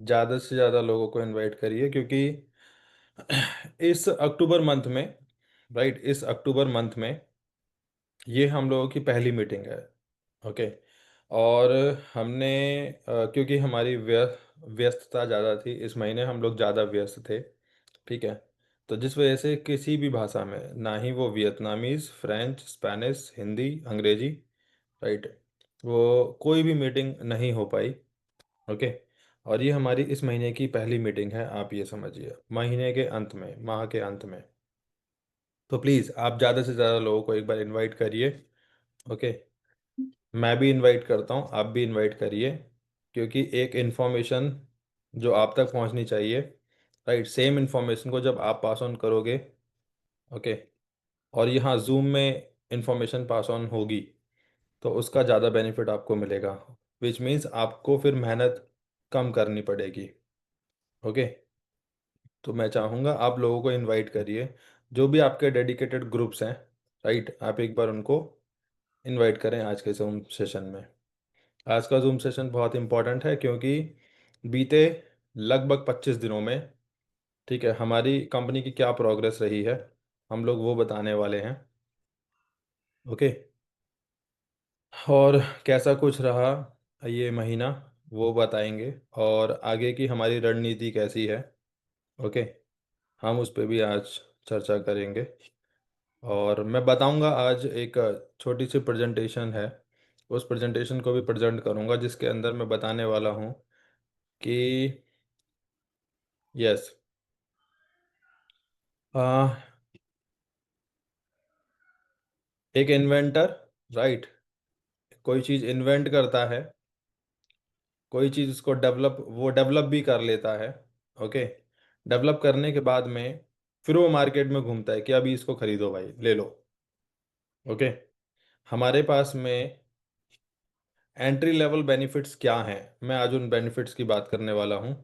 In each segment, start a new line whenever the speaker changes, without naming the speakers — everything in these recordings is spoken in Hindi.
ज़्यादा से ज़्यादा लोगों को इनवाइट करिए, क्योंकि इस अक्टूबर मंथ में, राइट, इस अक्टूबर मंथ में ये हम लोगों की पहली मीटिंग है। ओके। और हमने क्योंकि हमारी व्यस्तता ज़्यादा थी, इस महीने हम लोग ज़्यादा व्यस्त थे। ठीक है। तो जिस वजह से किसी भी भाषा में, ना ही वो वियतनामीज़, फ्रेंच, स्पेनिश, हिंदी, अंग्रेजी, राइट, वो कोई भी मीटिंग नहीं हो पाई। ओके। और ये हमारी इस महीने की पहली मीटिंग है, आप ये समझिए, महीने के अंत में, माह के अंत में। तो प्लीज़ आप ज़्यादा से ज़्यादा लोगों को एक बार इनवाइट करिए। ओके। मैं भी इनवाइट करता हूँ, आप भी इनवाइट करिए, क्योंकि एक इन्फॉर्मेशन जो आप तक पहुँचनी चाहिए, राइट, सेम इन्फॉर्मेशन को जब आप पास ऑन करोगे, ओके, और यहाँ जूम में इंफॉर्मेशन पास ऑन होगी, तो उसका ज़्यादा बेनिफिट आपको मिलेगा, विच मीन्स आपको फिर मेहनत कम करनी पड़ेगी। ओके। तो मैं चाहूँगा आप लोगों को इनवाइट करिए, जो भी आपके डेडिकेटेड ग्रुप्स हैं, राइट, आप एक बार उनको इनवाइट करें आज के जूम सेशन में। आज का जूम सेशन बहुत इंपॉर्टेंट है, क्योंकि बीते लगभग 25 दिनों में, ठीक है, हमारी कंपनी की क्या प्रोग्रेस रही है, हम लोग वो बताने वाले हैं। ओके। और कैसा कुछ रहा ये महीना, वो बताएंगे, और आगे की हमारी रणनीति कैसी है। ओके। हम उस पर भी आज चर्चा करेंगे। और मैं बताऊंगा, आज एक छोटी सी प्रेजेंटेशन है, उस प्रेजेंटेशन को भी प्रेजेंट करूंगा, जिसके अंदर मैं बताने वाला हूँ कि यस, एक इन्वेंटर, राइट, कोई चीज़ इन्वेंट करता है, कोई चीज़ उसको वो डेवलप भी कर लेता है। ओके। डेवलप करने के बाद में फिर वो मार्केट में घूमता है कि अभी इसको खरीदो भाई, ले लो। ओके। हमारे पास में एंट्री लेवल बेनिफिट्स क्या हैं, मैं आज उन बेनिफिट्स की बात करने वाला हूँ।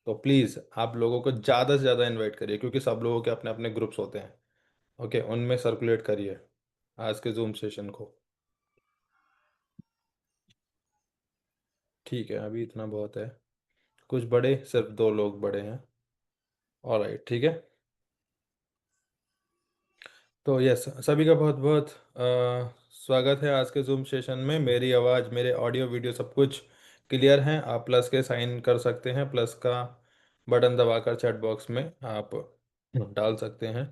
तो प्लीज़ आप लोगों को ज़्यादा से ज़्यादा इनवाइट करिए, क्योंकि सब लोगों के अपने अपने ग्रुप्स होते हैं। ओके, उनमें सर्कुलेट करिए आज के जूम सेशन को। ठीक है, अभी इतना बहुत है, कुछ बड़े, सिर्फ 2 लोग बड़े हैं। ऑलराइट, ठीक है। तो यस, सभी का बहुत बहुत स्वागत है आज के जूम सेशन में। मेरी आवाज़, मेरे ऑडियो वीडियो सब कुछ क्लियर हैं? आप प्लस के साइन कर सकते हैं, प्लस का बटन दबाकर चैट बॉक्स में आप डाल सकते हैं।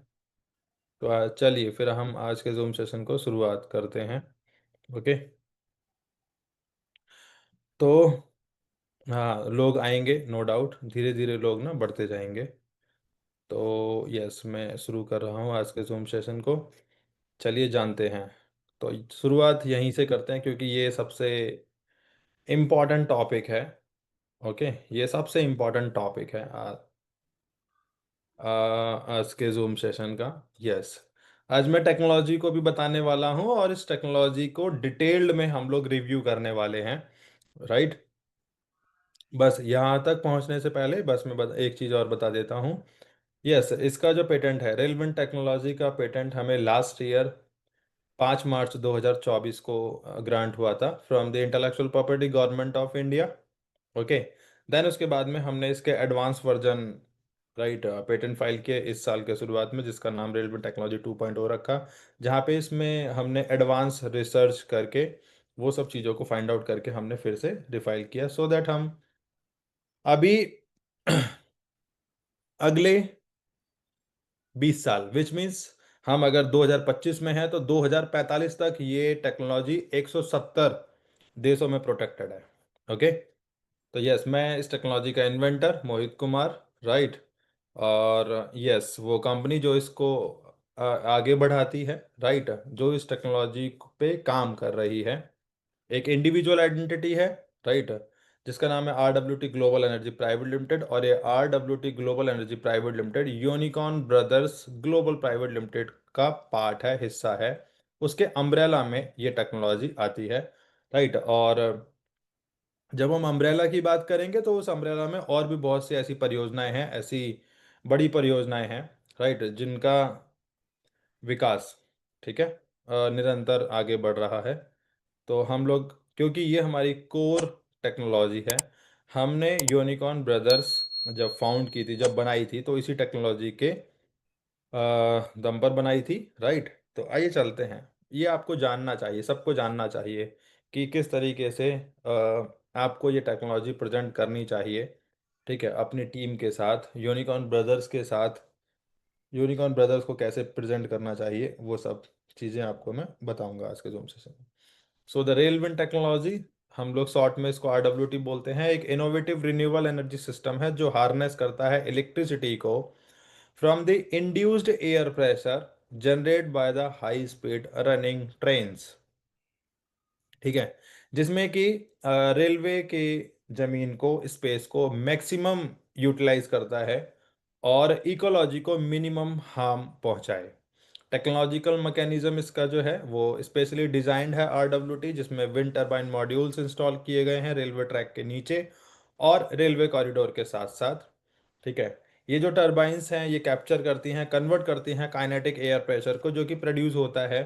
तो चलिए फिर हम आज के जूम सेशन को शुरुआत करते हैं। ओके। तो हाँ, लोग आएंगे नो डाउट, धीरे धीरे लोग ना बढ़ते जाएंगे। तो यस, मैं शुरू कर रहा हूँ आज के जूम सेशन को। चलिए जानते हैं। तो शुरुआत यहीं से करते हैं, क्योंकि ये सबसे इम्पॉर्टेंट टॉपिक है। ओके। ये सबसे इम्पॉर्टेंट टॉपिक है आज के जूम सेशन का। यस, आज मैं टेक्नोलॉजी को भी बताने वाला हूँ, और इस टेक्नोलॉजी को डिटेल्ड में हम लोग रिव्यू करने वाले हैं, राइट। बस यहाँ तक पहुँचने से पहले बस मैं एक चीज़ और बता देता हूँ। यस, इसका जो पेटेंट है, रेलेवेंट टेक्नोलॉजी का पेटेंट, हमें लास्ट ईयर 5 मार्च 2024 को ग्रांट हुआ था from the intellectual property government of India. Okay. Then उसके बाद में हमने इसके advance version, right, patent file किए इस साल के शुरुआत में, जिसका नाम रेलवे टेक्नोलॉजी 2.0 रखा, जहाँ पे इसमें हमने एडवांस रिसर्च करके वो सब चीज़ों को फाइंड आउट करके हमने फिर से रिफाइल किया, सो दैट हम अभी अगले 20 साल, विच मीन्स हम अगर 2025 में हैं तो 2045 तक ये टेक्नोलॉजी 170 देशों में प्रोटेक्टेड है। ओके। तो यस, मैं इस टेक्नोलॉजी का इन्वेंटर मोहित कुमार, राइट। और यस, वो कंपनी जो इसको आगे बढ़ाती है, राइट, जो इस टेक्नोलॉजी पे काम कर रही है, एक इंडिविजुअल आइडेंटिटी है, राइट, जिसका नाम है RWT global energy private limited. और ये RWT global energy private limited unicorn brothers global private limited का पार्ट है, हिस्सा है। उसके अम्ब्रेला में ये टेक्नोलॉजी आती है, राइट। और जब हम अम्ब्रेला की बात करेंगे तो उस अम्ब्रेला में और भी बहुत सी ऐसी परियोजनाएं हैं, ऐसी बड़ी परियोजनाएं हैं, राइट, जिनका विकास, ठीक है, निरंतर आगे बढ़ रहा है। तो हम लोग, क्योंकि ये हमारी कोर टेक्नोलॉजी है, हमने यूनिकॉर्न ब्रदर्स जब फाउंड की थी, जब बनाई थी, तो इसी टेक्नोलॉजी के दम पर बनाई थी, राइट। तो आइए चलते हैं। ये आपको जानना चाहिए, सबको जानना चाहिए कि किस तरीके से आपको ये टेक्नोलॉजी प्रेजेंट करनी चाहिए, ठीक है, अपनी टीम के साथ, यूनिकॉर्न ब्रदर्स के साथ। यूनिकॉर्न ब्रदर्स को कैसे प्रेजेंट करना चाहिए, वो सब चीज़ें आपको मैं बताऊंगा आज के जूम सेशन में। सो द रेलविंड टेक्नोलॉजी, हम लोग शॉर्ट में इसको RWT बोलते हैं, एक इनोवेटिव रिन्यूएबल एनर्जी सिस्टम है जो हार्नेस करता है इलेक्ट्रिसिटी को from the induced air pressure generate by the high speed running trains, ठीक है, जिसमें कि रेलवे के जमीन को, स्पेस को मैक्सिमम यूटिलाइज करता है और इकोलॉजी को मिनिमम हार्म पहुंचाए। टेक्नोलॉजिकल मैकेनिज्म इसका जो है वो स्पेशली डिजाइंड है RWT, जिसमें विंड टरबाइन मॉड्यूल्स इंस्टॉल किए गए हैं रेलवे ट्रैक के नीचे और रेलवे कॉरिडोर के साथ साथ, ठीक है। ये जो टरबाइंस हैं ये कैप्चर करती हैं, कन्वर्ट करती हैं काइनेटिक एयर प्रेशर को, जो कि प्रोड्यूस होता है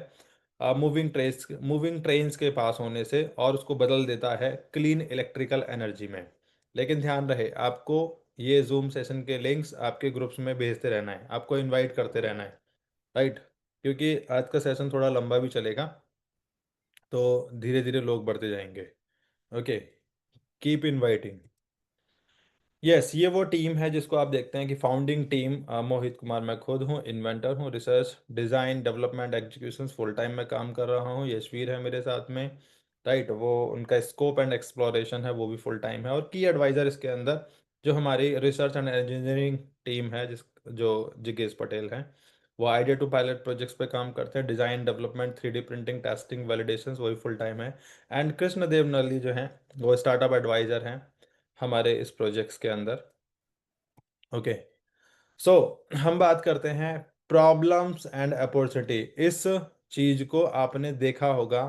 मूविंग ट्रेन्स के पास होने से, और उसको बदल देता है क्लीन इलेक्ट्रिकल एनर्जी में। लेकिन ध्यान रहे, आपको ये जूम सेशन के लिंक्स आपके ग्रुप्स में भेजते रहना है, आपको इनवाइट करते रहना है, राइट, क्योंकि आज का सेशन थोड़ा लंबा भी चलेगा, तो धीरे धीरे लोग बढ़ते जाएंगे। Okay, keep inviting. यस, ये वो टीम है जिसको आप देखते हैं कि फाउंडिंग टीम मोहित कुमार, मैं खुद हूँ, इन्वेंटर हूँ, research design development execution full time में काम कर रहा हूँ, यशवीर है मेरे साथ में, राइट, वो उनका स्कोप एंड एक्सप्लोरेशन है वो भी फुल टाइम है। और की एडवाइज़र इसके अंदर जो हमारी रिसर्च एंड इंजीनियरिंग टीम है, जिस जो जिगेश पटेल हैं, वो आइडिया टू पायलट प्रोजेक्ट्स पे काम करते हैं, design development 3D printing testing validations वही फुल टाइम है। एंड कृष्ण देव नली जो हैं वो स्टार्टअप एडवाइज़र हैं हमारे इस प्रोजेक्ट्स के अंदर। ओके, सो हम बात करते हैं प्रॉब्लम्स एंड अपॉर्चुनिटी। इस चीज को आपने देखा होगा,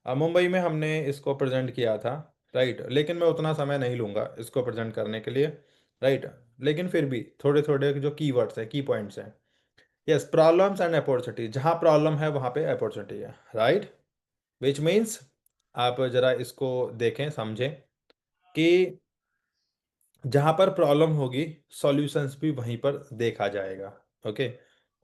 मुंबई में हमने इसको प्रेजेंट किया था, राइट, लेकिन मैं उतना समय नहीं लूंगा इसको प्रेजेंट करने के लिए, राइट, लेकिन फिर भी थोड़े थोड़े जो कीवर्ड्स हैं, की पॉइंट्स हैं। यस, प्रॉब्लम्स एंड अपॉर्चुनिटी, जहाँ प्रॉब्लम है वहाँ पे अपॉर्चुनिटी है, राइट, विच मीन्स आप जरा इसको देखें, समझें कि जहां पर प्रॉब्लम होगी सॉल्यूशंस भी वहीं पर देखा जाएगा। ओके,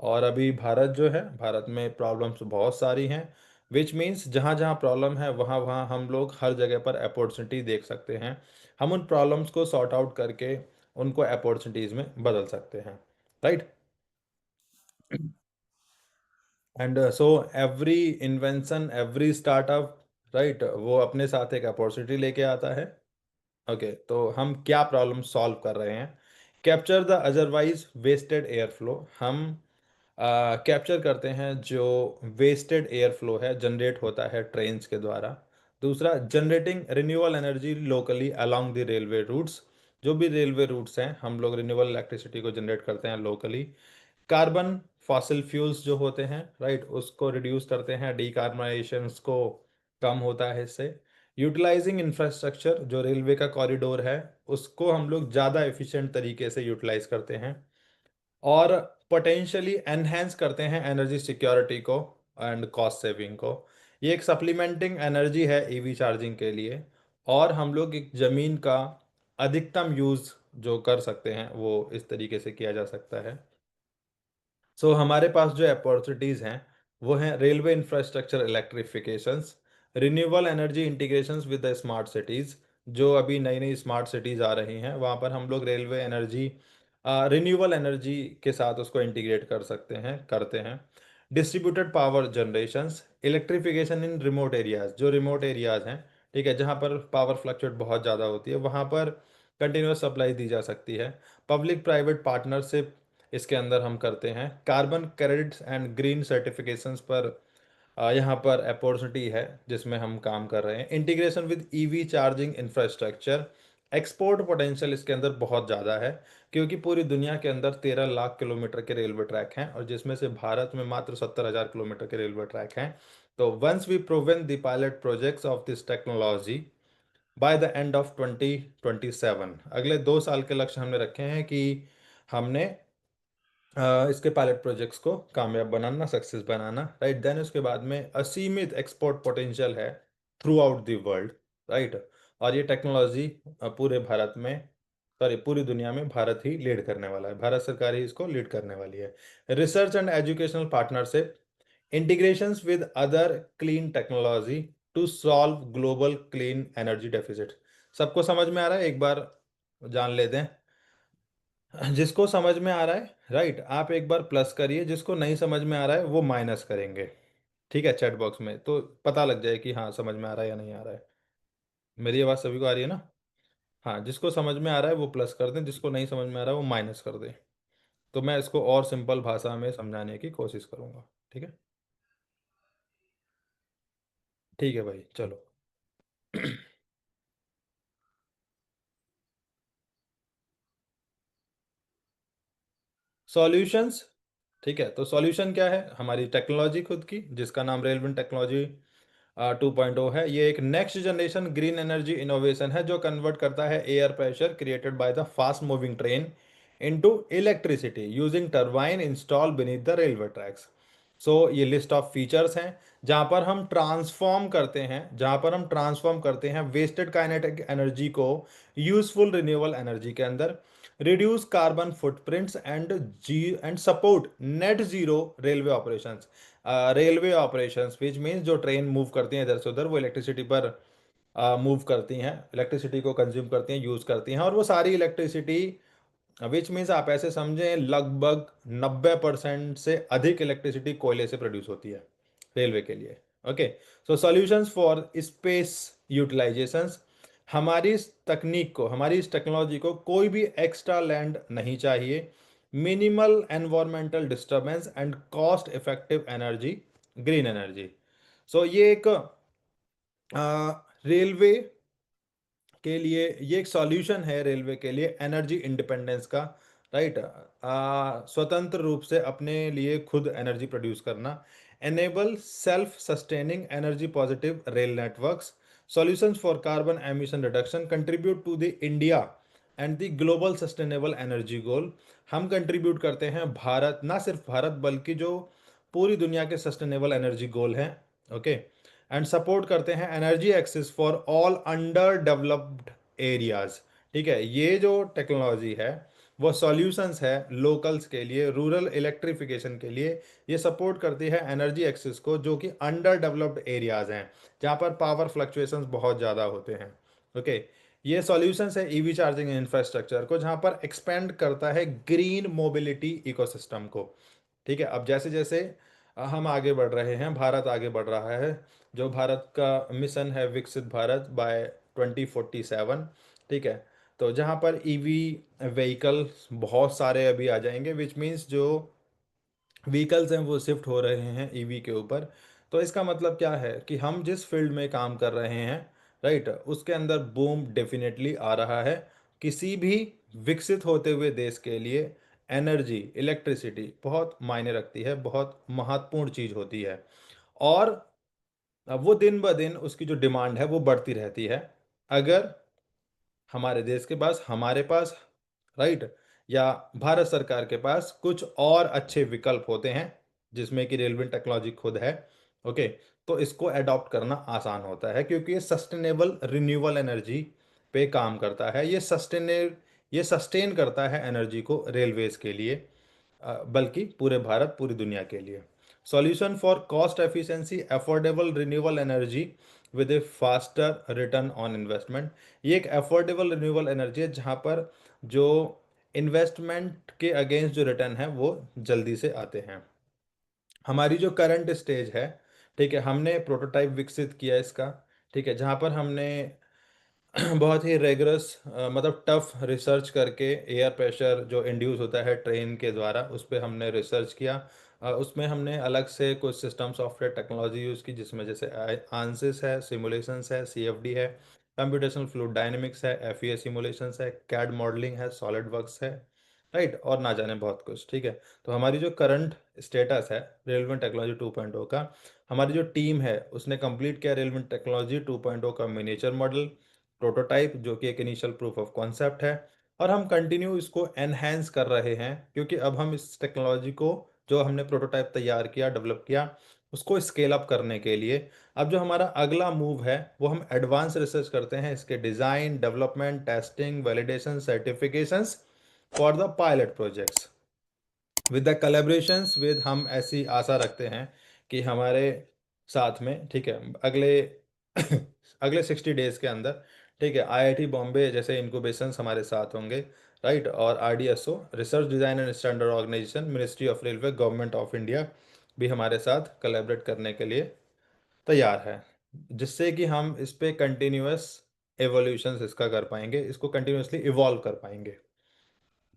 और अभी भारत जो है, भारत में प्रॉब्लम्स बहुत सारी हैं, विच मीन्स जहां जहां प्रॉब्लम है वहां वहां हम लोग हर जगह पर अपॉर्चुनिटी देख सकते हैं। हम उन प्रॉब्लम्स को सॉर्ट आउट करके उनको अपॉर्चुनिटीज में बदल सकते हैं, right. And so every invention, every startup, right, वो अपने साथ एक अपॉर्चुनिटी लेके आता है। ओके, तो हम क्या प्रॉब्लम सॉल्व कर रहे हैं? Capture the otherwise wasted air flow, हम कैप्चर करते हैं जो वेस्टेड एयर फ्लो है, जनरेट होता है ट्रेन्स के द्वारा। दूसरा, generating renewable energy locally along the railway routes, जो भी रेलवे रूट्स हैं हम लोग रिन्यूएबल इलेक्ट्रिसिटी को जनरेट करते हैं लोकली। कार्बन फॉसिल फ्यूल्स जो होते हैं, राइट, उसको रिड्यूस करते हैं, डीकार्बोनाइजेशन को कम होता है इससे। यूटिलाइजिंग इंफ्रास्ट्रक्चर, जो रेलवे का कॉरिडोर है उसको हम लोग ज़्यादा एफिशिएंट तरीके से यूटिलाइज करते हैं, और पोटेंशियली एनहेंस करते हैं एनर्जी सिक्योरिटी को एंड कॉस्ट सेविंग को। ये एक सप्लीमेंटिंग एनर्जी है ईवी चार्जिंग के लिए, और हम लोग एक ज़मीन का अधिकतम यूज़ जो कर सकते हैं वो इस तरीके से किया जा सकता है। सो हमारे पास जो अपॉर्चुनिटीज़ हैं वो हैं railway infrastructure electrifications, renewable energy integrations with the smart cities, जो अभी नई नई स्मार्ट सिटीज़ आ रही हैं वहाँ पर हम लोग रेलवे एनर्जी रिन्यूएबल एनर्जी के साथ उसको इंटीग्रेट कर सकते हैं, करते हैं। डिस्ट्रीब्यूटेड पावर जनरेशंस, इलेक्ट्रिफिकेशन इन रिमोट एरियाज, जो रिमोट एरियाज हैं, ठीक है, जहाँ पर पावर फ्लक्चुएट बहुत ज़्यादा होती है, वहाँ पर कंटिन्यूस सप्लाई दी जा सकती है। पब्लिक प्राइवेट पार्टनरशिप इसके अंदर हम करते हैं। Carbon credits and green certifications पर यहाँ पर अपॉर्चुनिटी है जिसमें हम काम कर रहे हैं। Integration with EV charging infrastructure, export potential इसके अंदर बहुत ज़्यादा है, क्योंकि पूरी दुनिया के अंदर 13 लाख किलोमीटर के रेलवे ट्रैक हैं और जिसमें से भारत में मात्र 70,000 किलोमीटर के रेलवे ट्रैक हैं। तो once we proven the pilot projects of this technology by the end of 2027, अगले 2 साल के लक्ष्य हमने रखे हैं कि हमने इसके पायलट प्रोजेक्ट्स को कामयाब बनाना, सक्सेस बनाना, राइट। देन उसके बाद में असीमित एक्सपोर्ट पोटेंशियल है through out the world, right. और ये टेक्नोलॉजी पूरे भारत में, सॉरी पूरी दुनिया में भारत ही लीड करने वाला है, भारत सरकार ही इसको लीड करने वाली है। Research and educational partnership, integrations with other clean technology to solve global clean energy deficit। सबको समझ में आ रहा है? एक बार जान लेते हैं। जिसको समझ में आ रहा है, राइट, आप एक बार प्लस करिए, जिसको नहीं समझ में आ रहा है वो माइनस करेंगे। ठीक है, चैट बॉक्स में तो पता लग जाए कि हाँ समझ में आ रहा है या नहीं आ रहा है। मेरी आवाज़ सभी को आ रही है ना? हाँ, जिसको समझ में आ रहा है वो प्लस कर दें, जिसको नहीं समझ में आ रहा है वो माइनस कर दें। तो मैं इसको और सिंपल भाषा में समझाने की कोशिश करूंगा। ठीक है। ठीक है भाई, चलो। सॉल्यूशंस। ठीक है, तो सॉल्यूशन क्या है? हमारी टेक्नोलॉजी खुद की, जिसका नाम रेलवेंट टेक्नोलॉजी 2.0 है। ये एक next generation green energy innovation है जो कन्वर्ट करता है air pressure created by the fast moving train into electricity using turbine install beneath the railway tracks. So ये लिस्ट ऑफ फीचर्स हैं जहां पर हम ट्रांसफॉर्म करते हैं वेस्टेड काइनेटिक एनर्जी को यूजफुल रिन्यूएबल एनर्जी के अंदर, reduce carbon footprints and support net zero railway operations. Railway operations which means जो ट्रेन मूव करती हैं इधर से उधर, वो इलेक्ट्रिसिटी पर मूव करती हैं, इलेक्ट्रिसिटी को कंज्यूम करती हैं, यूज करती हैं, और वो सारी इलेक्ट्रिसिटी, विच मीन्स आप ऐसे समझें लगभग 90% से अधिक इलेक्ट्रिसिटी कोयले से प्रोड्यूस होती है रेलवे के लिए। Okay. So solutions for space utilisations, हमारी इस तकनीक को, हमारी इस टेक्नोलॉजी को कोई भी एक्स्ट्रा लैंड नहीं चाहिए, minimal environmental disturbance and cost effective energy, green energy. So ये एक रेलवे के लिए, ये एक सॉल्यूशन है रेलवे के लिए एनर्जी इंडिपेंडेंस का, राइट। स्वतंत्र रूप से अपने लिए खुद एनर्जी प्रोड्यूस करना, enable self sustaining energy positive rail networks, solutions for carbon emission reduction, contribute to the India and the global sustainable energy goal. हम कंट्रीब्यूट करते हैं भारत, ना सिर्फ भारत बल्कि जो पूरी दुनिया के सस्टेनेबल एनर्जी गोल हैं। ओके। एंड सपोर्ट करते हैं energy access for all underdeveloped areas. ठीक है, ये जो टेक्नोलॉजी है वो सॉल्यूशंस है लोकल्स के लिए, रूरल इलेक्ट्रिफिकेशन के लिए। ये सपोर्ट करती है एनर्जी एक्सेस को जो कि अंडर डेवलप्ड एरियाज हैं, जहाँ पर पावर फ्लक्चुएशंस बहुत ज़्यादा होते हैं। ओके। ये सॉल्यूशंस है ईवी चार्जिंग इंफ्रास्ट्रक्चर को, जहाँ पर एक्सपेंड करता है ग्रीन मोबिलिटी इकोसिस्टम को। ठीक है, अब जैसे जैसे हम आगे बढ़ रहे हैं, भारत आगे बढ़ रहा है, जो भारत का मिशन है विकसित भारत बाय 2047। ठीक है, तो जहाँ पर ईवी व्हीकल बहुत सारे अभी आ जाएंगे, विच मीन्स जो व्हीकल्स हैं वो शिफ्ट हो रहे हैं ईवी के ऊपर। तो इसका मतलब क्या है कि हम जिस फील्ड में काम कर रहे हैं, राइट, उसके अंदर बूम डेफिनेटली आ रहा है। किसी भी विकसित होते हुए देश के लिए एनर्जी, इलेक्ट्रिसिटी बहुत मायने रखती है, बहुत महत्वपूर्ण चीज़ होती है। और वो दिन ब दिन उसकी जो डिमांड है वो बढ़ती रहती है। अगर हमारे देश के पास, हमारे पास, राइट, या भारत सरकार के पास कुछ और अच्छे विकल्प होते हैं, जिसमें कि रेलवे टेक्नोलॉजी खुद है। ओके। तो इसको अडॉप्ट करना आसान होता है क्योंकि ये सस्टेनेबल रिन्यूएबल एनर्जी पे काम करता है। ये सस्टेन करता है एनर्जी को रेलवेज के लिए, बल्कि पूरे भारत, पूरी दुनिया के लिए। Solution for cost efficiency affordable renewable energy with A faster return on investment. ये एक अफोर्डेबल रिन्यूएबल एनर्जी है जहाँ पर जो इन्वेस्टमेंट के अगेंस्ट जो रिटर्न है वो जल्दी से आते हैं। हमारी जो करंट स्टेज है, ठीक है, हमने प्रोटोटाइप विकसित किया इसका। ठीक है, जहाँ पर हमने बहुत ही रेगरस, मतलब टफ रिसर्च करके एयर प्रेशर जो इंड्यूस होता है ट्रेन के द्वारा उस पर हमने रिसर्च किया। उसमें हमने अलग से कुछ सिस्टम सॉफ्टवेयर टेक्नोलॉजी यूज़ की, जिसमें जैसे आंसिस है, सिमुलेशंस है, सीएफडी है, कंप्यूटेशनल फ्लूइड डायनेमिक्स है, एफईए सिमुलेशंस है, कैड मॉडलिंग है, सॉलिड वर्क्स है, राइट, और ना जाने बहुत कुछ। ठीक है, तो हमारी जो करंट स्टेटस है रेलवे टेक्नोलॉजी 2.0 का, हमारी जो टीम है उसने कंप्लीट किया रेलवे टेक्नोलॉजी 2.0 का मिनिएचर मॉडल, प्रोटोटाइप, जो कि एक इनिशियल प्रूफ ऑफ कॉन्सेप्ट है। और हम कंटिन्यू इसको एनहेंस कर रहे हैं क्योंकि अब हम इस टेक्नोलॉजी को, जो हमने प्रोटोटाइप तैयार किया, डेवलप किया, उसको स्केल अप करने के लिए अब जो हमारा अगला मूव है वो हम एडवांस रिसर्च करते हैं, इसके design, development, testing, validation, certifications for the pilot projects with the collaborations with, हम ऐसी आशा रखते हैं कि हमारे साथ में, ठीक है, अगले अगले 60 डेज के अंदर, ठीक है, आईआईटी बॉम्बे जैसे इनक्यूबेशंस हमारे साथ होंगे, राइट, और RDSO, research design and standard organisation, ministry of railway, government of India भी हमारे साथ कोलैबोरेट करने के लिए तैयार है, जिससे कि हम इस पे कंटिन्यूअस एवोल्यूशंस इसका कर पाएंगे, इसको कंटिन्यूअसली इवॉल्व कर पाएंगे।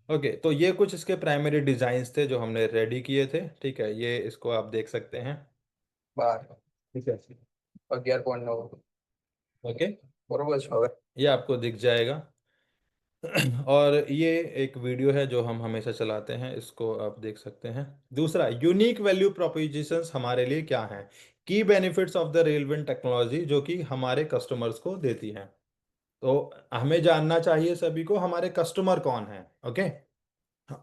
ओके, तो ये कुछ इसके प्राइमरी डिजाइन्स थे जो हमने रेडी किए थे, ठीक है, ये इसको आप देख सकते हैं।
बार
ठीक है।
11.9
ओके,
बरोबर छवे।
ये आपको दिख जाएगा। और ये एक वीडियो है जो हम हमेशा चलाते हैं, इसको आप देख सकते हैं। दूसरा, यूनिक वैल्यू प्रोपोजिशंस हमारे लिए क्या हैं, key benefits of the railway technology जो कि हमारे कस्टमर्स को देती हैं। तो हमें जानना चाहिए सभी को हमारे कस्टमर कौन है। ओके,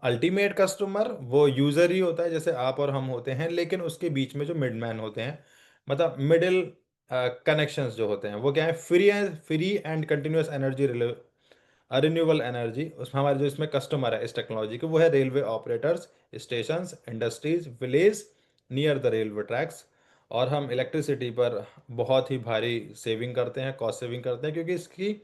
अल्टीमेट कस्टमर वो यूजर ही होता है, जैसे आप और हम होते हैं, लेकिन उसके बीच में जो मिडमैन होते हैं, मतलब मिडिल कनेक्शंस जो होते हैं, वो क्या है, free and continuous energy, renewable energy, उसमें हमारे जो इसमें कस्टमर है इस टेक्नोलॉजी के, वो है railway operators, stations, industries, village near the railway tracks. और हम इलेक्ट्रिसिटी पर बहुत ही भारी सेविंग करते हैं, कॉस्ट सेविंग करते हैं, क्योंकि इसकी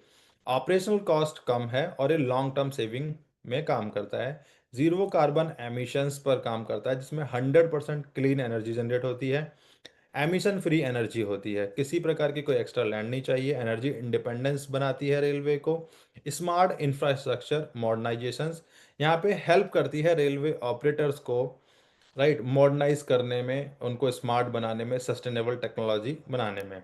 ऑपरेशनल कॉस्ट कम है और ये लॉन्ग टर्म सेविंग में काम करता है। जीरो कार्बन एमिशंस पर काम करता है, जिसमें 100% क्लीन एनर्जी जनरेट होती है, एमिशन फ्री एनर्जी होती है, किसी प्रकार की कोई एक्स्ट्रा लैंड नहीं चाहिए, एनर्जी इंडिपेंडेंस बनाती है रेलवे को। स्मार्ट इंफ्रास्ट्रक्चर मॉडर्नाइजेशंस यहाँ पे हेल्प करती है रेलवे ऑपरेटर्स को, राइट, मॉडर्नाइज करने में, उनको स्मार्ट बनाने में, सस्टेनेबल टेक्नोलॉजी बनाने में।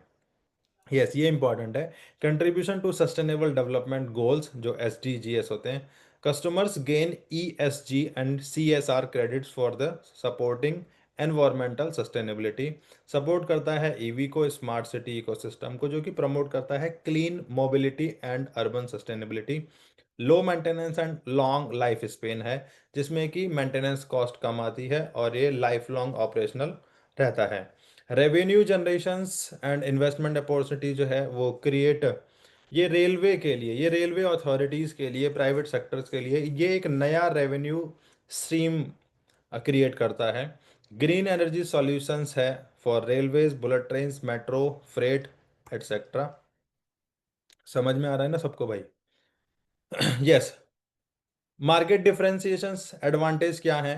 यस, ये इंपॉर्टेंट है। Contribution to sustainable development goals जो SDGs होते हैं, customers gain ESG and CSR credits for the supporting environmental sustainability. Support करता है ईवी को, स्मार्ट सिटी इकोसिस्टम को, जो कि प्रमोट करता है clean mobility and urban sustainability. Low maintenance and long life span है, जिसमें कि मेंटेनेंस कॉस्ट कम आती है और ये लाइफ लॉन्ग ऑपरेशनल रहता है। Revenue generations and investment opportunity जो है वो क्रिएट, ये रेलवे के लिए, ये रेलवे अथॉरिटीज़ के लिए, प्राइवेट सेक्टर्स के लिए ये एक नया रेवेन्यू स्ट्रीम क्रिएट करता है। ग्रीन एनर्जी सॉल्यूशंस है for railways, bullet trains, metro, freight etcetera. समझ में आ रहा है ना सबको भाई? यस। मार्केट डिफरेंशिएशंस एडवांटेज क्या है?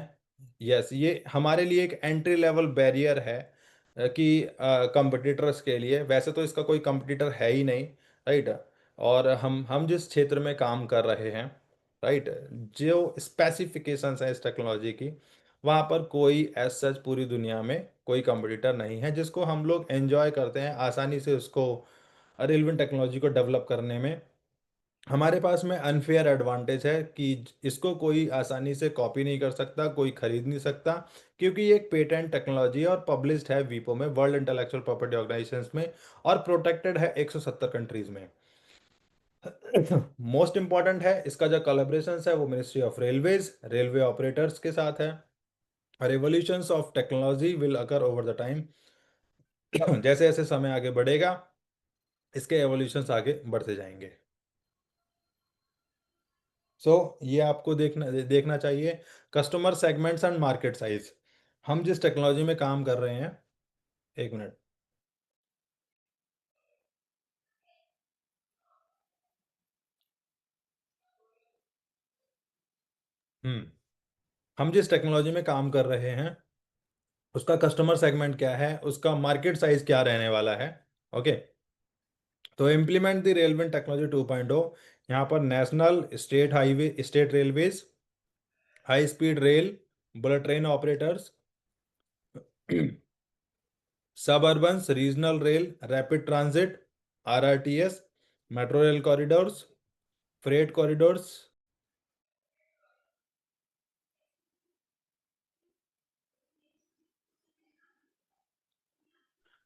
यस, ये हमारे लिए एक एंट्री लेवल बैरियर है कि कंपटीटर्स के लिए, वैसे तो इसका कोई कंपटीटर है ही नहीं, राइट, और हम जिस क्षेत्र में काम कर रहे हैं, राइट, जो स्पेसिफिकेशंस हैं इस टेक्नोलॉजी की, वहाँ पर कोई एज सच पूरी दुनिया में कोई कंपटीटर नहीं है जिसको हम लोग एंजॉय करते हैं आसानी से उसको, रेलवे टेक्नोलॉजी को डेवलप करने में। हमारे पास में अनफेयर एडवांटेज है कि इसको कोई आसानी से कॉपी नहीं कर सकता, कोई खरीद नहीं सकता, क्योंकि ये एक पेटेंट टेक्नोलॉजी है और पब्लिश्ड है वीपो में, वर्ल्ड इंटेलेक्चुअल प्रॉपर्टी ऑर्गेनाइजेशंस में, और प्रोटेक्टेड है 170 कंट्रीज में। मोस्ट इंपॉर्टेंट है इसका जो कोलैबोरेशन है वो ministry of railways, railway operators के साथ है। Revolutions of technology will occur over the time. जैसे जैसे समय आगे बढ़ेगा इसके एवोल्यूशंस आगे बढ़ते जाएंगे। सो ये आपको देखना देखना चाहिए। Customer segments and market size, हम जिस टेक्नोलॉजी में काम कर रहे हैं, एक मिनट, हम्म, हम जिस टेक्नोलॉजी में काम कर रहे हैं उसका कस्टमर सेगमेंट क्या है, उसका मार्केट साइज क्या रहने वाला है। ओके, तो इम्प्लीमेंट द रेलवे टेक्नोलॉजी 2.0, यहाँ पर national, state highway, state railways, high speed rail, bullet train operators, suburban regional rail, rapid transit, RRTS, metro rail corridors, freight corridors,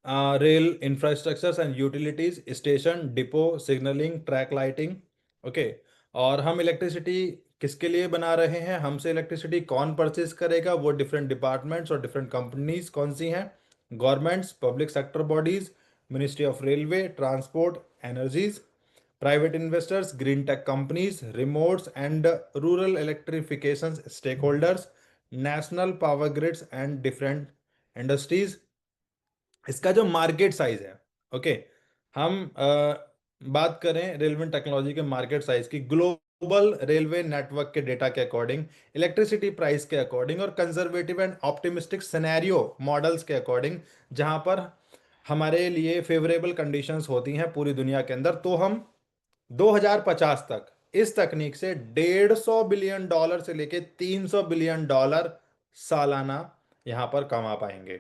rail infrastructures and utilities, station, depot, signalling, track lighting. Okay, और हम इलेक्ट्रिसिटी किसके लिए बना रहे हैं, हमसे इलेक्ट्रिसिटी कौन परचेज करेगा, वो डिफरेंट डिपार्टमेंट्स और डिफरेंट कंपनीज कौन सी हैं, Governments, public sector bodies, Ministry of Railway, Transport, Energies, private investors, green tech companies, remotes and rural electrifications stakeholders, national power grids and different industries. इसका जो मार्केट साइज है, ओके, हम बात करें रेलवे टेक्नोलॉजी के मार्केट साइज की, ग्लोबल रेलवे नेटवर्क के डेटा के अकॉर्डिंग, इलेक्ट्रिसिटी प्राइस के अकॉर्डिंग और conservative and optimistic scenario models के अकॉर्डिंग, जहां पर हमारे लिए फेवरेबल कंडीशंस होती हैं पूरी दुनिया के अंदर, तो हम 2050 तक इस तकनीक से $150 बिलियन से लेके $300 बिलियन सालाना यहां पर कमा पाएंगे।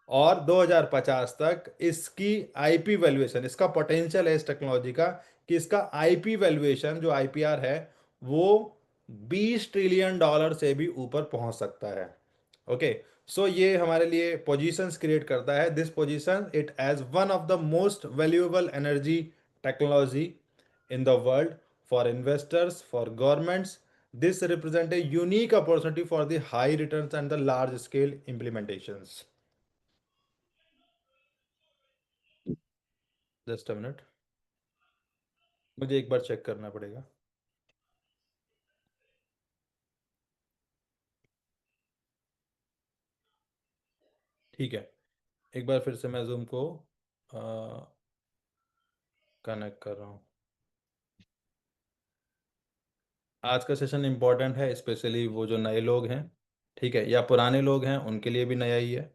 और 2050 तक इसकी आईपी वैल्यूएशन, इसका पोटेंशियल है इस टेक्नोलॉजी का कि इसका आईपी वैल्यूएशन जो आईपीआर है वो $20 ट्रिलियन से भी ऊपर पहुंच सकता है। ओके, सो ये हमारे लिए पोजीशंस क्रिएट करता है, this position it as one of the most valuable energy technology in the world for investors, for governments. This represent a unique opportunity for the high returns and the large scale implementations. Just a minute, मुझे एक बार चेक करना पड़ेगा। ठीक है, एक बार फिर से मैं जूम को कनेक्ट कर रहा हूँ। आज का सेशन इंपॉर्टेंट है, स्पेशली वो जो नए लोग हैं, ठीक है, या पुराने लोग हैं, उनके लिए भी नया ही है।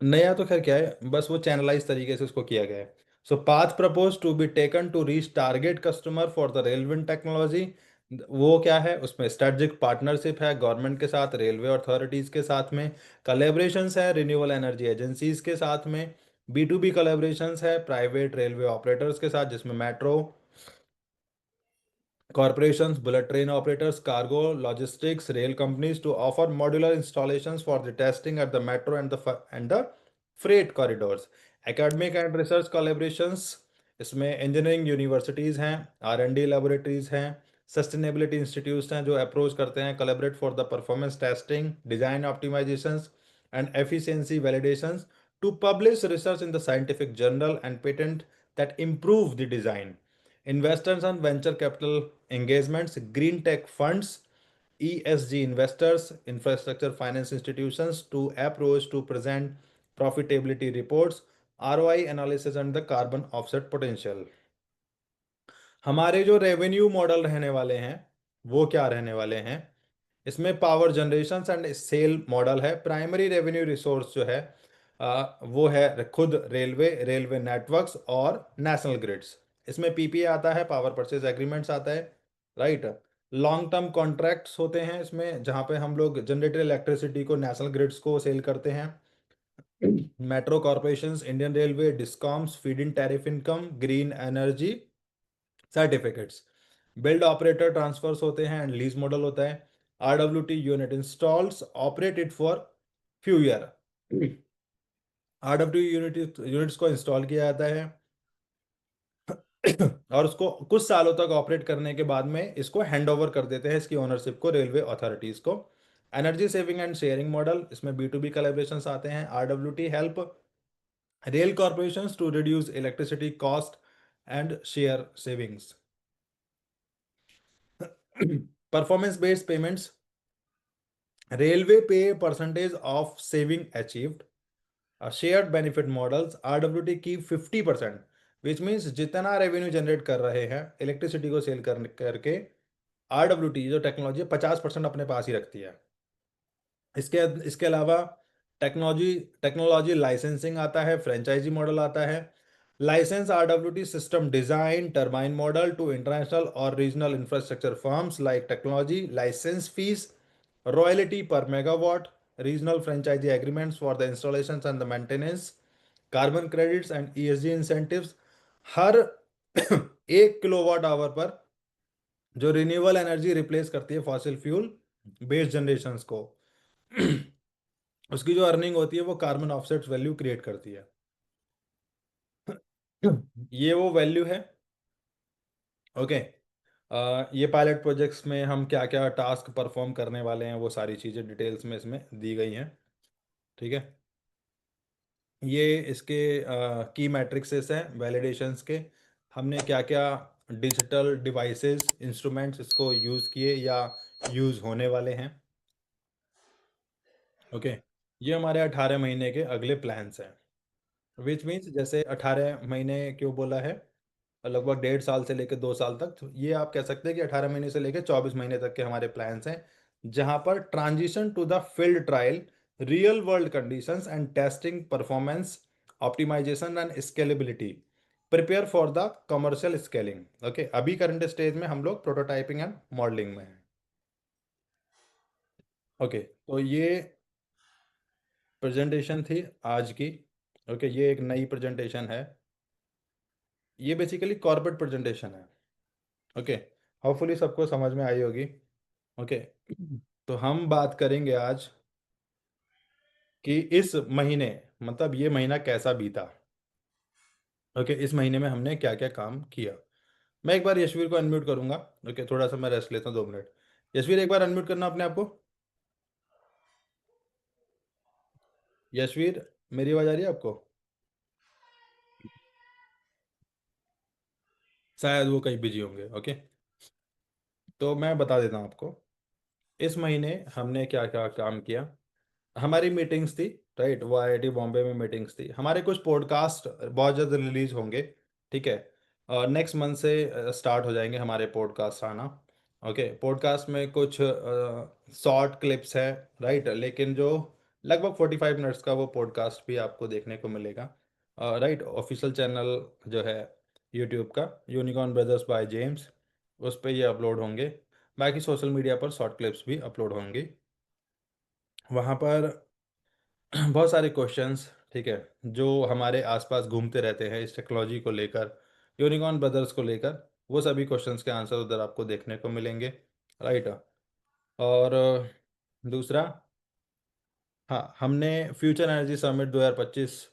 नया तो खैर क्या है, बस वो चैनलाइज तरीके से उसको किया गया है। So path propose to be taken to reach target customer for the railway technology, वो क्या है, उसमें स्ट्रेटेजिक पार्टनरशिप है गवर्नमेंट के साथ, रेलवे अथॉरिटीज के साथ में, कलेबरेशंस है रिन्यूएबल एनर्जी एजेंसीज के साथ में, बी टू बी कलेबरेशंस है प्राइवेट रेलवे ऑपरेटर्स के साथ, जिसमें metro corporations, bullet train operators, cargo, logistics, rail companies to offer modular installations for the testing at the metro and the freight corridors. Academic and research collaborations, इसमें engineering universities हैं, R&D laboratories हैं, sustainability institutes हैं जो approach करते हैं collaborate for the performance testing, design optimizations and efficiency validations to publish research in the scientific journal and patent that improve the design. Investors and venture capital engagements, green tech funds, ESG investors, infrastructure finance institutions to approach to present profitability reports, ROI analysis and the carbon offset potential. हमारे जो रेवेन्यू मॉडल रहने वाले हैं वो क्या रहने वाले हैं, इसमें power generation and sale model है। प्राइमरी रेवेन्यू रिसोर्स जो है वो है खुद रेलवे, रेलवे नेटवर्क्स और नेशनल ग्रिड्स। इसमें पीपीए आता है, पावर परचेज एग्रीमेंट्स आता है, राइट। लॉन्ग टर्म कॉन्ट्रैक्ट्स होते हैं इसमें, जहां पे हम लोग जनरेटेड इलेक्ट्रिसिटी को नेशनल ग्रिड्स को सेल करते हैं। Metro corporations, Indian railway, discoms, feed in tariff income, green energy certificates, build operator transfers होते हैं एंड लीज मॉडल होता है। RWT unit installs operated for few year, RW units को इंस्टॉल किया जाता है और उसको कुछ सालों तक ऑपरेट करने के बाद में इसको हैंड ओवर कर देते हैं, इसकी ओनरशिप को रेलवे अथॉरिटीज को। Energy saving and sharing model, इसमें बी टू बी कलेब्रेशन आते हैं। RWT help rail corporation to reduce electricity cost and share savings. Performance based payments, railway pay percentage of saving achieved. Shared benefit models, RWT की 50%, विच मीन्स जितना रेवेन्यू जनरेट कर रहे हैं इलेक्ट्रिसिटी को सेल करके आरडब्ल्यूटी जो टेक्नोलॉजी 50% अपने पास ही रखती है। इसके इसके अलावा टेक्नोलॉजी टेक्नोलॉजी लाइसेंसिंग आता है, फ्रेंचाइजी मॉडल आता है। Licence RWT system design turbine model to international और regional infrastructure firms like technology licence fees, royalty per megawatt, regional franchisee agreements for the installation and the maintenance, carbon credits and ESG incentives. हर 1 किलोवाट आवर पर जो रिन्यूएबल एनर्जी रिप्लेस करती है फॉसिल फ्यूल बेस्ड जनरेशन को, उसकी जो अर्निंग होती है वो कार्बन ऑफसेट्स वैल्यू क्रिएट करती है। ये वो वैल्यू है, ओके। ये पायलट प्रोजेक्ट्स में हम क्या क्या टास्क परफॉर्म करने वाले हैं वो सारी चीज़ें डिटेल्स में इसमें दी गई हैं। ठीक है। ये इसके की मैट्रिक्सेस हैं वैलिडेशंस के। हमने क्या क्या डिजिटल डिवाइसेस इंस्ट्रूमेंट्स इसको यूज़ किए या यूज़ होने वाले हैं। ओके। ये हमारे 18 महीने के अगले प्लान्स हैं। विच मीन्स जैसे 18 महीने क्यों बोला है, लगभग 1.5 साल से लेकर 2 साल तक, तो ये आप कह सकते हैं कि 18 महीने से लेकर 24 महीने तक के हमारे प्लान्स हैं, जहां पर transition to the field trial, real world conditions and testing performance optimisation and scalability, prepare for the commercial scaling. Okay, अभी करंट स्टेज में हम लोग प्रोटोटाइपिंग एंड मॉडलिंग में हैं। ओके, तो ये प्रेजेंटेशन थी आज की। ओके, ये एक नई प्रेजेंटेशन है। ये बेसिकली कॉर्पोरेट प्रेजेंटेशन है। ओके, होपफुली सबको समझ में आई होगी। ओके, तो हम बात करेंगे आज कि इस महीने, मतलब ये महीना कैसा बीता। ओके, इस महीने में हमने क्या क्या काम किया। मैं एक बार यशवीर को अनम्यूट करूंगा। ओके, थोड़ा सा मैं रेस्ट लेता हूँ, 2 मिनट। यशवीर, एक बार अनम्यूट करना अपने आप को। यशवीर, मेरी आवाज़ आ रही है आपको? शायद वो कहीं बिजी होंगे। ओके, तो मैं बता देता हूँ आपको, इस महीने हमने क्या क्या काम किया। हमारी मीटिंग्स थी, राइट, वो आईआईटी बॉम्बे में मीटिंग्स थी। हमारे कुछ पॉडकास्ट बहुत जल्द रिलीज होंगे। ठीक है, नेक्स्ट मंथ से स्टार्ट हो जाएंगे हमारे पॉडकास्ट आना। ओके, पॉडकास्ट में कुछ शॉर्ट क्लिप्स है, राइट, लेकिन जो लगभग 45 मिनट्स का वो पॉडकास्ट भी आपको देखने को मिलेगा। राइट, ऑफिशियल चैनल जो है यूट्यूब का, यूनिकॉर्न ब्रदर्स बाय जेम्स, उस पर ये अपलोड होंगे। बाकी सोशल मीडिया पर शॉर्ट क्लिप्स भी अपलोड होंगी। वहाँ पर बहुत सारे क्वेश्चंस, ठीक है, जो हमारे आसपास घूमते रहते हैं इस टेक्नोलॉजी को लेकर, यूनिकॉर्न ब्रदर्स को लेकर, वो सभी क्वेश्चंस के आंसर उधर आपको देखने को मिलेंगे। राइट। और दूसरा, हाँ, हमने फ्यूचर एनर्जी समिट 2025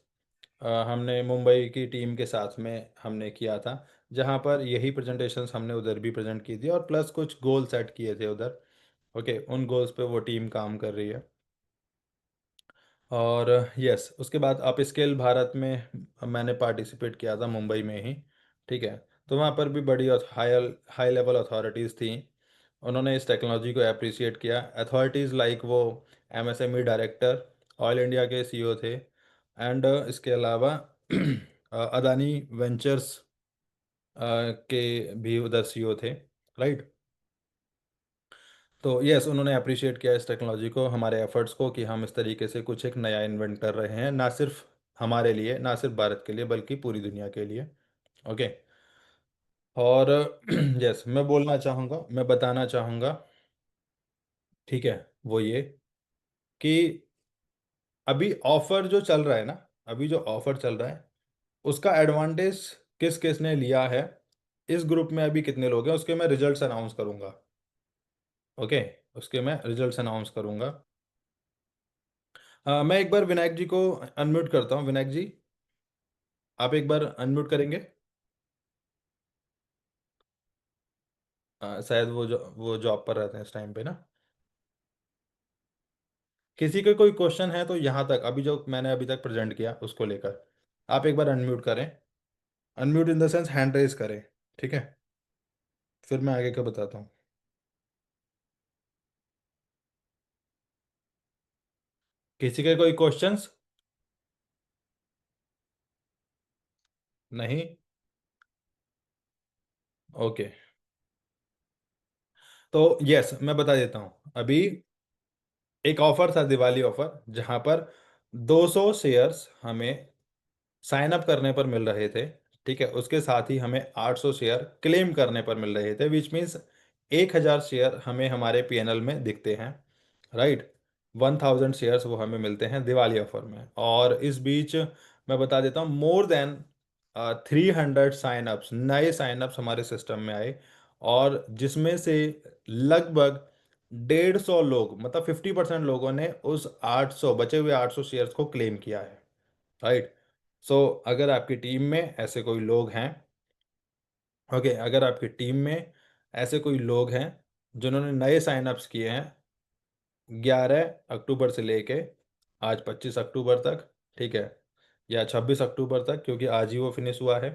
हमने मुंबई की टीम के साथ में हमने किया था, जहाँ पर यही प्रेजेंटेशंस हमने उधर भी प्रेजेंट की थी, और प्लस कुछ गोल सेट किए थे उधर। ओके, उन गोल्स पे वो टीम काम कर रही है। और यस, उसके बाद अप स्केल भारत में मैंने पार्टिसिपेट किया था मुंबई में ही। ठीक है, तो वहाँ पर भी बड़ी हाई हाई लेवल अथॉरिटीज़ थी। उन्होंने इस टेक्नोलॉजी को अप्रिशिएट किया। अथॉरिटीज़ लाइक वो एमएसएमई डायरेक्टर, ऑयल इंडिया के सीईओ थे, एंड इसके अलावा अदानी वेंचर्स के भी उधर सीईओ थे। राइट। तो यस, उन्होंने अप्रिशिएट किया इस टेक्नोलॉजी को, हमारे एफर्ट्स को, कि हम इस तरीके से कुछ एक नया इन्वेंट कर रहे हैं, ना सिर्फ हमारे लिए, ना सिर्फ भारत के लिए, बल्कि पूरी दुनिया के लिए। ओके। और यस, मैं बोलना चाहूँगा, मैं बताना चाहूँगा, ठीक है, वो ये कि अभी ऑफर जो चल रहा है ना, अभी जो ऑफर चल रहा है, उसका एडवांटेज किस किस ने लिया है, इस ग्रुप में अभी कितने लोग हैं, उसके मैं रिजल्ट्स अनाउंस करूँगा। ओके, उसके मैं रिजल्ट्स अनाउंस करूँगा। मैं एक बार विनायक जी को अनम्यूट करता हूँ। विनायक जी, आप एक बार अनम्यूट करेंगे? शायद वो जॉब पर रहते हैं इस टाइम पे ना। किसी का कोई क्वेश्चन है तो यहाँ तक अभी जो मैंने अभी तक प्रेजेंट किया उसको लेकर आप एक बार अनम्यूट करें। Unmute in the sense hand raise करें। ठीक है, फिर मैं आगे का बताता हूँ। किसी के कोई क्वेश्चंस? नहीं? ओके, तो यस, मैं बता देता हूँ। अभी एक ऑफर था, दिवाली ऑफर, जहां पर 200 शेयर्स हमें साइन अप करने पर मिल रहे थे। ठीक है, उसके साथ ही हमें 800 शेयर क्लेम करने पर मिल रहे थे, विच मीन्स 1000 शेयर हमें हमारे पीएनएल में दिखते हैं। राइट, 1000 शेयर्स वो हमें मिलते हैं दिवाली ऑफर में। और इस बीच मैं बता देता हूँ, मोर देन 300 साइनअप्स, नए साइनअप्स हमारे सिस्टम में आए, और जिसमें से लगभग 150 लोग, मतलब 50% लोगों ने उस 800 बचे हुए 800 शेयर्स को क्लेम किया है। राइट। सो अगर आपकी टीम में ऐसे कोई लोग हैं, ओके, अगर आपकी टीम में ऐसे कोई लोग हैं जिन्होंने नए साइनअप्स किए हैं 11 अक्टूबर से लेके आज 25 अक्टूबर तक, ठीक है, या 26 अक्टूबर तक, क्योंकि आज ही वो फिनिश हुआ है।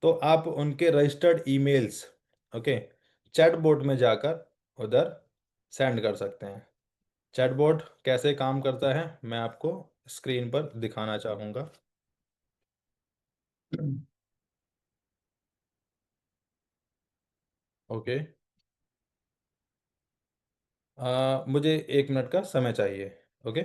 तो आप उनके रजिस्टर्ड ईमेल्स, ओके, चैटबॉट में जाकर उधर सेंड कर सकते हैं। चैटबॉट कैसे काम करता है मैं आपको स्क्रीन पर दिखाना चाहूँगा। ओके, मुझे 1 मिनट का समय चाहिए। ओके।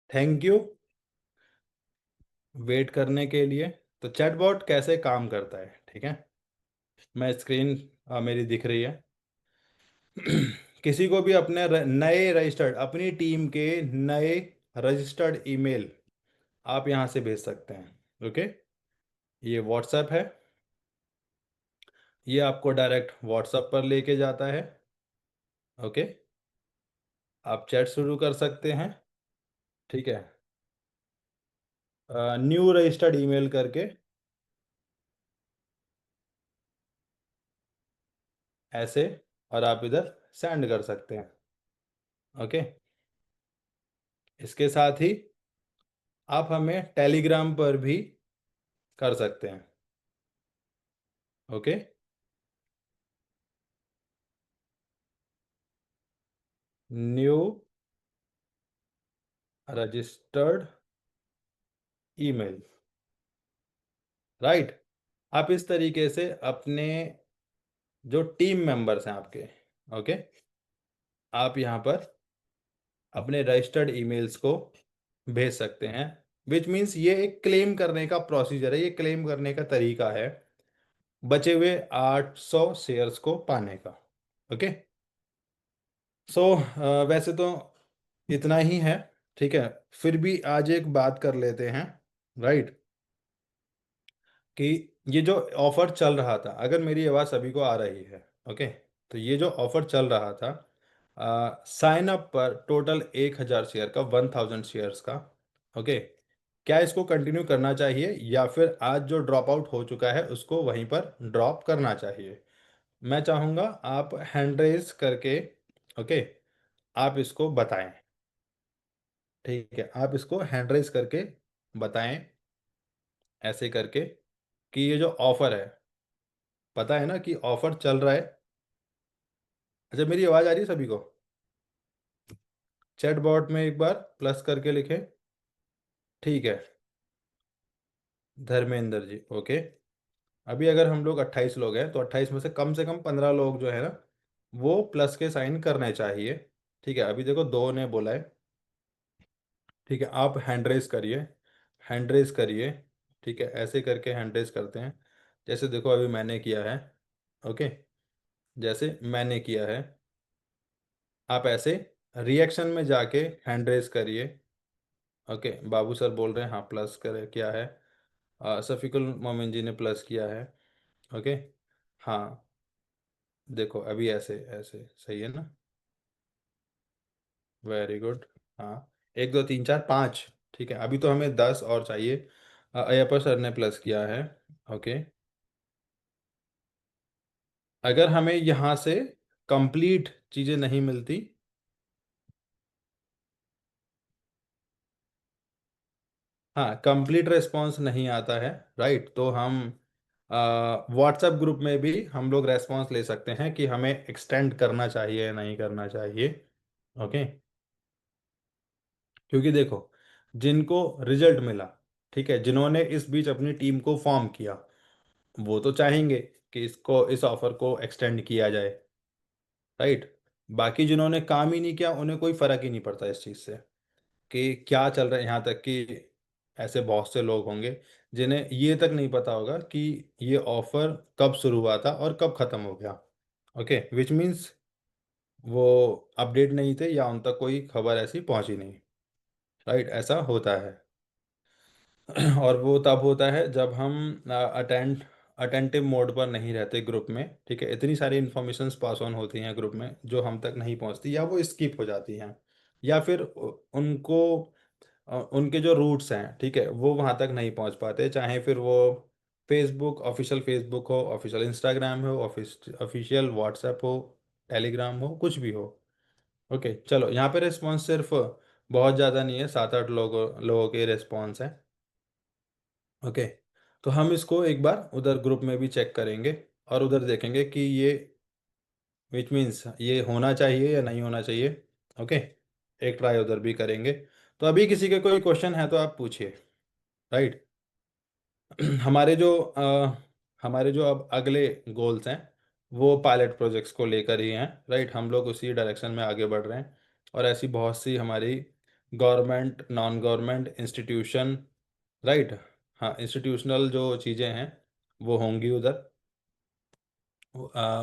थैंक यू वेट करने के लिए। तो चैटबॉट कैसे काम करता है, ठीक है, मैं स्क्रीन मेरी दिख रही है। किसी को भी अपने नए रजिस्टर्ड, अपनी टीम के नए रजिस्टर्ड ईमेल आप यहाँ से भेज सकते हैं। ओके, ये व्हाट्सएप है, ये आपको डायरेक्ट व्हाट्सएप पर लेके जाता है। ओके, आप चैट शुरू कर सकते हैं, ठीक है, न्यू रजिस्टर्ड ईमेल करके ऐसे, और आप इधर सेंड कर सकते हैं। ओके, इसके साथ ही आप हमें टेलीग्राम पर भी कर सकते हैं। Okay, new registered email, right. आप इस तरीके से अपने जो टीम मेंबर्स हैं आपके, ओके, आप यहाँ पर अपने रजिस्टर्ड ईमेल्स को भेज सकते हैं। विच मीन्स ये एक क्लेम करने का प्रोसीजर है, ये क्लेम करने का तरीका है बचे हुए 800 शेयर्स को पाने का। ओके, सो वैसे तो इतना ही है, ठीक है। फिर भी आज एक बात कर लेते हैं, राइट, कि ये जो ऑफर चल रहा था, अगर मेरी आवाज़ सभी को आ रही है, ओके, तो ये जो ऑफर चल रहा था साइन अप पर टोटल 1,000 शेयर का, 1,000 शेयर्स का, ओके, क्या इसको कंटिन्यू करना चाहिए या फिर आज जो ड्रॉप आउट हो चुका है उसको वहीं पर ड्रॉप करना चाहिए? मैं चाहूँगा आप हैंड रेज करके, ओके, आप इसको बताएं, ठीक है, आप इसको हैंड रेज करके बताएं, ऐसे करके, कि ये जो ऑफर है, पता है ना कि ऑफर चल रहा है। अच्छा, मेरी आवाज़ आ रही है सभी को? चैट बॉट में एक बार प्लस करके लिखें, ठीक है, धर्मेंद्र जी, ओके। अभी अगर हम लोग 28 लोग हैं तो 28 में से कम 15 लोग जो है ना, वो प्लस के साइन करने चाहिए। ठीक है, अभी देखो दो ने बोला है, ठीक है, आप हैंड रेस करिए, हैंड रेस करिए। ठीक है, ऐसे करके हैंड रेज करते हैं। जैसे देखो अभी मैंने किया है। ओके, जैसे मैंने किया है, आप ऐसे रिएक्शन में जाके हैंड रेज करिए। ओके, बाबू सर बोल रहे हैं हाँ प्लस करे किया है। सफीकुल मोमिन जी ने प्लस किया है। ओके, हाँ, देखो अभी ऐसे ऐसे सही है ना। Very good. हाँ, एक दो तीन चार पाँच। ठीक है, अभी तो हमें 10 और चाहिए। अयप्पा सर ने प्लस किया है। ओके, अगर हमें यहाँ से कंप्लीट चीज़ें नहीं मिलती। हाँ, कंप्लीट रिस्पॉन्स नहीं आता है, राइट, तो हम व्हाट्सएप ग्रुप में भी हम लोग रेस्पॉन्स ले सकते हैं कि हमें एक्सटेंड करना चाहिए या नहीं करना चाहिए। ओके, क्योंकि देखो, जिनको रिजल्ट मिला, ठीक है, जिन्होंने इस बीच अपनी टीम को फॉर्म किया, वो तो चाहेंगे कि इसको इस ऑफर को एक्सटेंड किया जाए, राइट। बाकी जिन्होंने काम ही नहीं किया उन्हें कोई फर्क ही नहीं पड़ता इस चीज़ से कि क्या चल रहा है। यहाँ तक कि ऐसे बहुत से लोग होंगे जिन्हें ये तक नहीं पता होगा कि ये ऑफर कब शुरू हुआ था और कब ख़त्म हो गया। ओके, विच मीन्स वो अपडेट नहीं थे या उन तक कोई खबर ऐसी पहुंची नहीं, राइट, ऐसा होता है। और वो तब होता है जब हम अटेंटिव मोड पर नहीं रहते ग्रुप में, ठीक है, इतनी सारी इन्फॉर्मेशंस पास ऑन होती हैं ग्रुप में जो हम तक नहीं पहुंचती या वो स्किप हो जाती हैं, या फिर उनको उनके जो रूट्स हैं, ठीक है, वो वहाँ तक नहीं पहुँच पाते, चाहे फिर वो फेसबुक, ऑफिशियल फेसबुक हो, ऑफिशियल इंस्टाग्राम हो, ऑफिशियल व्हाट्सएप हो, टेलीग्राम हो, कुछ भी हो। ओके, चलो यहाँ पे रिस्पॉन्स सिर्फ बहुत ज़्यादा नहीं है, 7-8 लोगों लोगों के रिस्पॉन्स हैं। ओके, तो हम इसको एक बार उधर ग्रुप में भी चेक करेंगे और उधर देखेंगे कि ये विच मीन्स ये होना चाहिए या नहीं होना चाहिए। ओके, एक ट्राई उधर भी करेंगे। तो अभी किसी के कोई क्वेश्चन है तो आप पूछिए, राइट। हमारे जो हमारे जो अब अगले गोल्स हैं वो पायलट प्रोजेक्ट्स को लेकर ही हैं, राइट, हम लोग उसी डायरेक्शन में आगे बढ़ रहे हैं। और ऐसी बहुत सी हमारी government, non government institution, right, हाँ, इंस्टीट्यूशनल जो चीज़ें हैं वो होंगी उधर।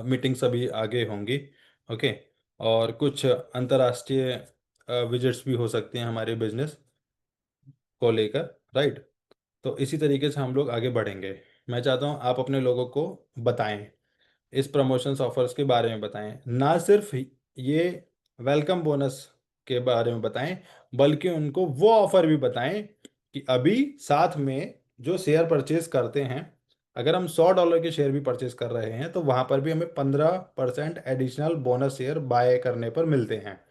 मीटिंग सभी आगे होंगी। ओके, और कुछ अंतर्राष्ट्रीय विजिट्स भी हो सकती हैं हमारे बिजनेस को लेकर, राइट। तो इसी तरीके से हम लोग आगे बढ़ेंगे। मैं चाहता हूँ आप अपने लोगों को बताएं, इस प्रमोशंस ऑफर्स के बारे में बताएं, ना सिर्फ ये वेलकम बोनस के बारे में बताएं, बल्कि उनको वो ऑफर भी बताएं कि अभी साथ में जो शेयर परचेज करते हैं, अगर हम $100 के शेयर भी परचेज कर रहे हैं तो वहां पर भी हमें 15% एडिशनल बोनस शेयर बाय करने पर मिलते हैं।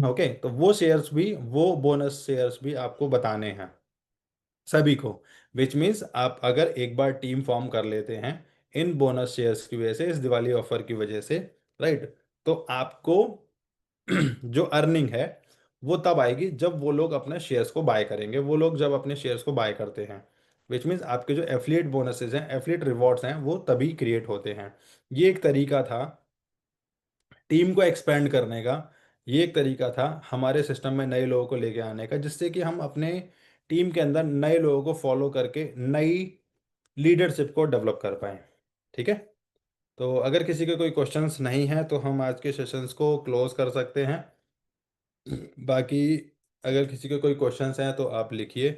ओके, तो वो शेयर्स भी, वो बोनस शेयर्स भी आपको बताने हैं सभी को। विच मीन्स आप अगर एक बार टीम फॉर्म कर लेते हैं इन बोनस शेयर्स की वजह से, इस दिवाली ऑफर की वजह से, राइट, तो आपको जो अर्निंग है वो तब आएगी जब वो लोग अपने शेयर्स को बाय करेंगे, वो लोग जब अपने शेयर्स को बाय करते हैं। विच मीन्स आपके जो एफिलिएट बोनसेस हैं, एफिलिएट रिवॉर्ड्स हैं, वो तभी क्रिएट होते हैं। ये एक तरीका था टीम को एक्सपेंड करने का। ये एक तरीका था हमारे सिस्टम में नए लोगों को लेके आने का, जिससे कि हम अपने टीम के अंदर नए लोगों को फॉलो करके नई लीडरशिप को डेवलप कर पाएं। ठीक है, तो अगर किसी के कोई क्वेश्चंस नहीं है तो हम आज के सेशंस को क्लोज कर सकते हैं। बाकी अगर किसी के कोई क्वेश्चंस हैं तो आप लिखिए।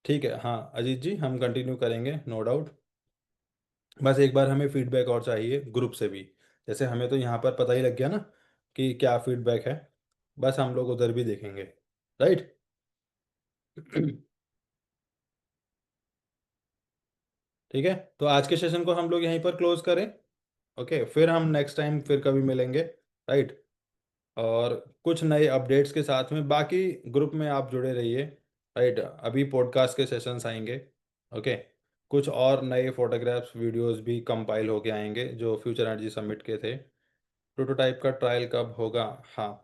ठीक है, हाँ अजीत जी, हम कंटिन्यू करेंगे नो डाउट। बस एक बार हमें फीडबैक और चाहिए ग्रुप से भी। जैसे हमें तो यहाँ पर पता ही लग गया ना कि क्या फीडबैक है, बस हम लोग उधर भी देखेंगे, राइट। ठीक है, तो आज के सेशन को हम लोग यहीं पर क्लोज करें। ओके, फिर हम नेक्स्ट टाइम फिर कभी मिलेंगे, राइट। और कुछ नए अपडेट्स के साथ में बाकी ग्रुप में आप जुड़े रहिए, राइट। अभी पॉडकास्ट के सेशंस आएंगे। ओके, कुछ और नए फोटोग्राफ्स वीडियोस भी कंपाइल होके आएंगे जो फ्यूचर एनर्जी समिट के थे। प्रोटोटाइप का ट्रायल कब होगा? हाँ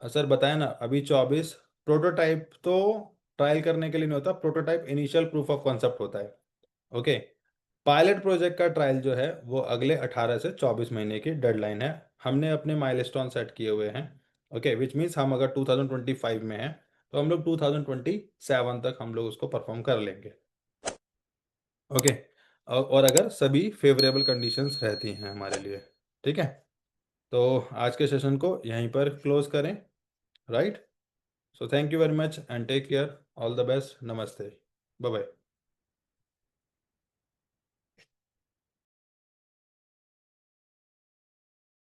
सर, बताया ना अभी 24। प्रोटोटाइप तो ट्रायल करने के लिए नहीं होता, prototype initial proof of concept होता है। ओके, पायलट प्रोजेक्ट का ट्रायल जो है वो अगले 18 से 24 महीने की डेडलाइन है। हमने अपने माइलस्टोन सेट किए हुए हैं। ओके, विच मीन्स हम अगर 2025 में हैं तो हम लोग 2027 तक हम लोग उसको परफॉर्म कर लेंगे। ओके। और अगर सभी फेवरेबल कंडीशंस रहती हैं हमारे लिए, ठीक है, तो आज के सेशन को यहीं पर क्लोज करें, right. So thank you very much and take care, all the best, नमस्ते, बाय बाय।